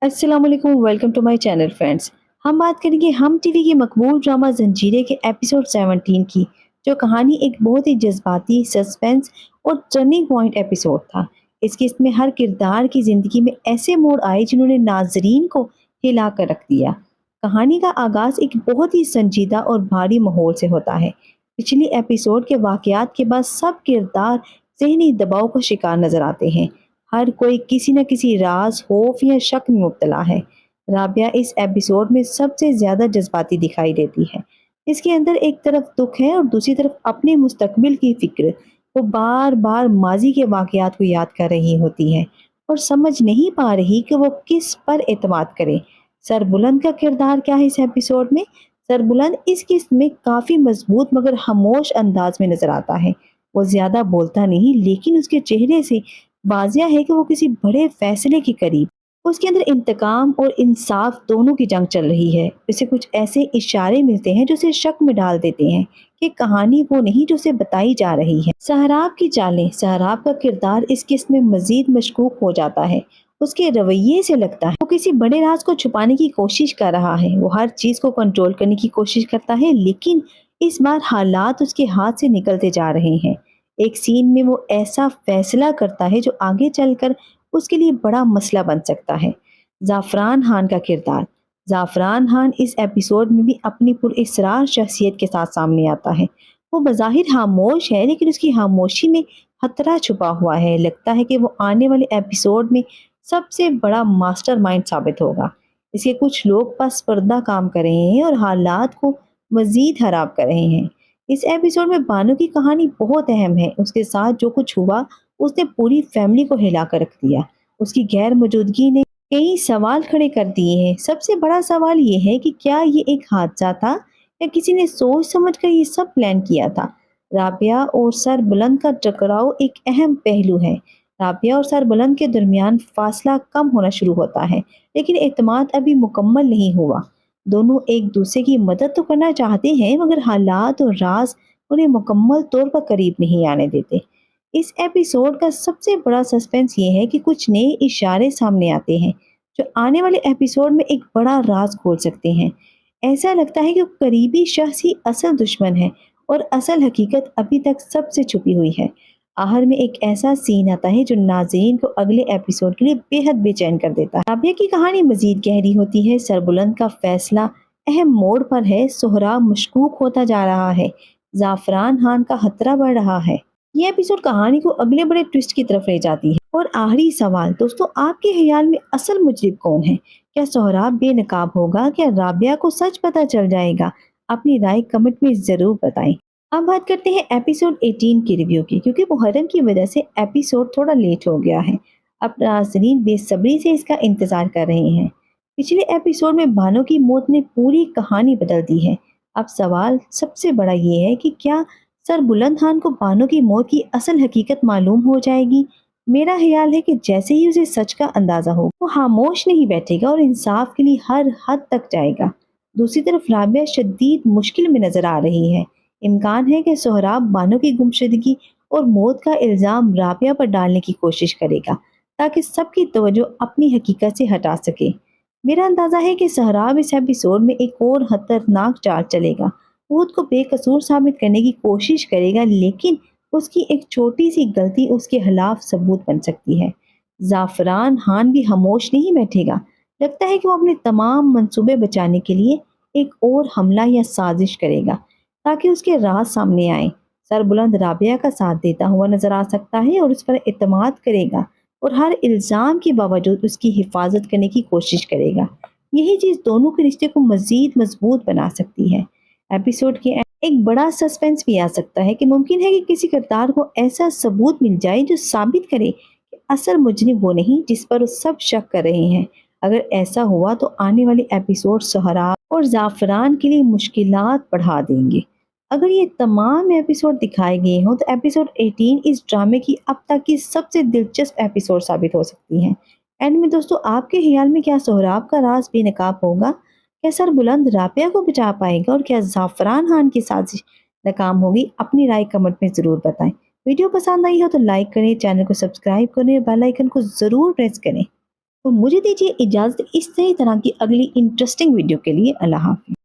अस्सलाम वालेकुम, welcome to my channel friends. हम बात करेंगे हम टीवी की मकबूल ड्रामा जंजीरें के एपिसोड 17 की, जो कहानी एक बहुत ही जज्बाती, सस्पेंस और टर्निंग पॉइंट एपिसोड था। इस किस्त में हर किरदार की जिंदगी में ऐसे मोड़ आए जिन्होंने नाजरीन को हिला कर रख दिया। कहानी का आगाज एक बहुत ही संजीदा और भारी माहौल से होता है। पिछली एपिसोड के वाकयात के बाद सब किरदार ज़हनी दबाव का शिकार नजर आते हैं। हर कोई किसी न किसी राज, खौफ या शक में मुब्तला है। राबिया इस एपिसोड में सबसे ज्यादा जज्बाती दिखाई देती है। इसके अंदर एक तरफ दुख है और दूसरी तरफ अपने मुस्तकबिल की फिक्र। वो बार बार माजी के वाकयात को याद कर रही होती है और समझ नहीं पा रही कि वो किस पर एतमाद करे। सरबुलंद का किरदार क्या है इस एपिसोड में? सरबुलंद इस किस्त में काफी मजबूत मगर खामोश अंदाज में नजर आता है। वो ज्यादा बोलता नहीं, लेकिन उसके चेहरे से वाज़िया है कि वो किसी बड़े फैसले के करीब। उसके अंदर इंतकाम और इंसाफ दोनों की जंग चल रही है। उसे कुछ ऐसे इशारे मिलते हैं जो उसे शक में डाल देते हैं कि कहानी वो नहीं जो उसे बताई जा रही है। सहराब की चालें, सहराब का किरदार इस किस्त में मजीद मशकूक हो जाता है। उसके रवैये से लगता है वो किसी बड़े राज को छुपाने की कोशिश कर रहा है। वो हर चीज को कंट्रोल करने की कोशिश करता है, लेकिन इस बार हालात उसके हाथ से निकलते जा रहे हैं। एक सीन में वो ऐसा फैसला करता है जो आगे चलकर उसके लिए बड़ा मसला बन सकता है। जाफरान खान का किरदार, जाफरान खान इस एपिसोड में भी अपनी पुरइसरार शख्सियत के साथ सामने आता है। वो बज़ाहिर खामोश है, लेकिन उसकी खामोशी में खतरा छुपा हुआ है। लगता है कि वो आने वाले एपिसोड में सबसे बड़ा मास्टरमाइंड साबित होगा। इसके कुछ लोग बस पर्दा काम कर रहे हैं और हालात को मजीद खराब कर रहे हैं। इस एपिसोड में बानो की कहानी बहुत अहम है। उसके साथ जो कुछ हुआ उसने पूरी फैमिली को हिला कर रख दिया। उसकी गैर मौजूदगी ने कई सवाल खड़े कर दिए हैं। सबसे बड़ा सवाल ये है कि क्या ये एक हादसा था या किसी ने सोच समझ कर ये सब प्लान किया था। राबिया और सर बुलंद का टकराव एक अहम पहलू है। राबिया और सर बुलंद के दरमियान फासला कम होना शुरू होता है, लेकिन एतमाद अभी मुकम्मल नहीं हुआ। दोनों एक दूसरे की मदद तो करना चाहते हैं, मगर हालात और राज उन्हें मुकम्मल तौर पर करीब नहीं आने देते। इस एपिसोड का सबसे बड़ा सस्पेंस ये है कि कुछ नए इशारे सामने आते हैं जो आने वाले एपिसोड में एक बड़ा राज खोल सकते हैं। ऐसा लगता है कि वो करीबी शख्स ही असल दुश्मन है और असल हकीकत अभी तक सबसे छुपी हुई है। आखिर में एक ऐसा सीन आता है जो नाज़रीन को अगले एपिसोड के लिए बेहद बेचैन कर देता है। राबिया की कहानी मजीद गहरी होती है। सरबुलंद का फैसला अहम मोड़ पर है। सोहराब मशकूक होता जा रहा है। जाफरान खान का खतरा बढ़ रहा है। ये एपिसोड कहानी को अगले बड़े ट्विस्ट की तरफ ले जाती है। और आखिरी सवाल दोस्तों, आपके ख्याल में असल मुजरिम कौन है? क्या सोहराब बेनकाब होगा? क्या राबिया को सच पता चल जाएगा? अपनी राय कमेंट में जरूर बताएं। अब बात करते हैं एपिसोड 18 की रिव्यू की, क्योंकि मुहर्रम की वजह से एपिसोड थोड़ा लेट हो गया है। अब नाज़रीन बेसब्री से इसका इंतजार कर रहे हैं। पिछले एपिसोड में बानो की मौत ने पूरी कहानी बदल दी है। अब सवाल सबसे बड़ा ये है कि क्या सर बुलंद खान को बानो की मौत की असल हकीकत मालूम हो जाएगी? मेरा ख्याल है कि जैसे ही उसे सच का अंदाजा हो, वो खामोश नहीं बैठेगा और इंसाफ के लिए हर हद तक जाएगा। दूसरी तरफ राबिया शदीद मुश्किल में नजर आ रही है। इम्कान है कि सोहराब बानो की गुमशुदगी और मौत का इल्जाम राबिया पर डालने की कोशिश करेगा, ताकि सबकी तवज्जो अपनी हकीकत से हटा सके। मेरा अंदाजा है कि सोहराब इस एपिसोड में एक और खतरनाक चाल चलेगा। खुद को बेकसूर साबित करने की कोशिश करेगा, लेकिन उसकी एक छोटी सी गलती उसके खिलाफ सबूत बन सकती है। जाफरान खान भी खामोश नहीं बैठेगा। लगता है कि वो अपने तमाम मंसूबे बचाने के लिए एक और हमला या साजिश करेगा, ताकि उसके राज सामने आए। सरबुलंद राबिया का साथ देता हुआ नजर आ सकता है और उस पर एतमाद करेगा और हर इल्जाम के बावजूद उसकी हिफाजत करने की कोशिश करेगा। यही चीज दोनों के रिश्ते को मजीद मजबूत बना सकती है। एपिसोड के एंड एक बड़ा सस्पेंस भी आ सकता है कि मुमकिन है कि किसी किरदार को ऐसा सबूत मिल जाए जो साबित करे कि असल मुजरिम वो नहीं जिस पर वो सब शक कर रहे हैं। अगर ऐसा हुआ तो आने वाले एपिसोड सोहराब और जाफरान के लिए मुश्किलात बढ़ा देंगे। अगर ये तमाम एपिसोड दिखाए गए हों तो एपिसोड 18 इस ड्रामे की अब तक की सबसे दिलचस्प एपिसोड साबित हो सकती है। एंड में दोस्तों, आपके ख्याल में क्या सोहराब का राज बेनकाब होगा? क्या सर बुलंद राबिया को बचा पाएगा? और क्या जाफरान खान की साजिश नाकाम होगी? अपनी राय कमेंट में ज़रूर बताएं। वीडियो पसंद आई हो तो लाइक करें, चैनल को सब्सक्राइब करें और बेल आइकन को ज़रूर प्रेस करें। تو مجھے دیجیے اجازت اس طرح کی اگلی انٹرسٹنگ ویڈیو کے لیے۔ اللہ حافظ۔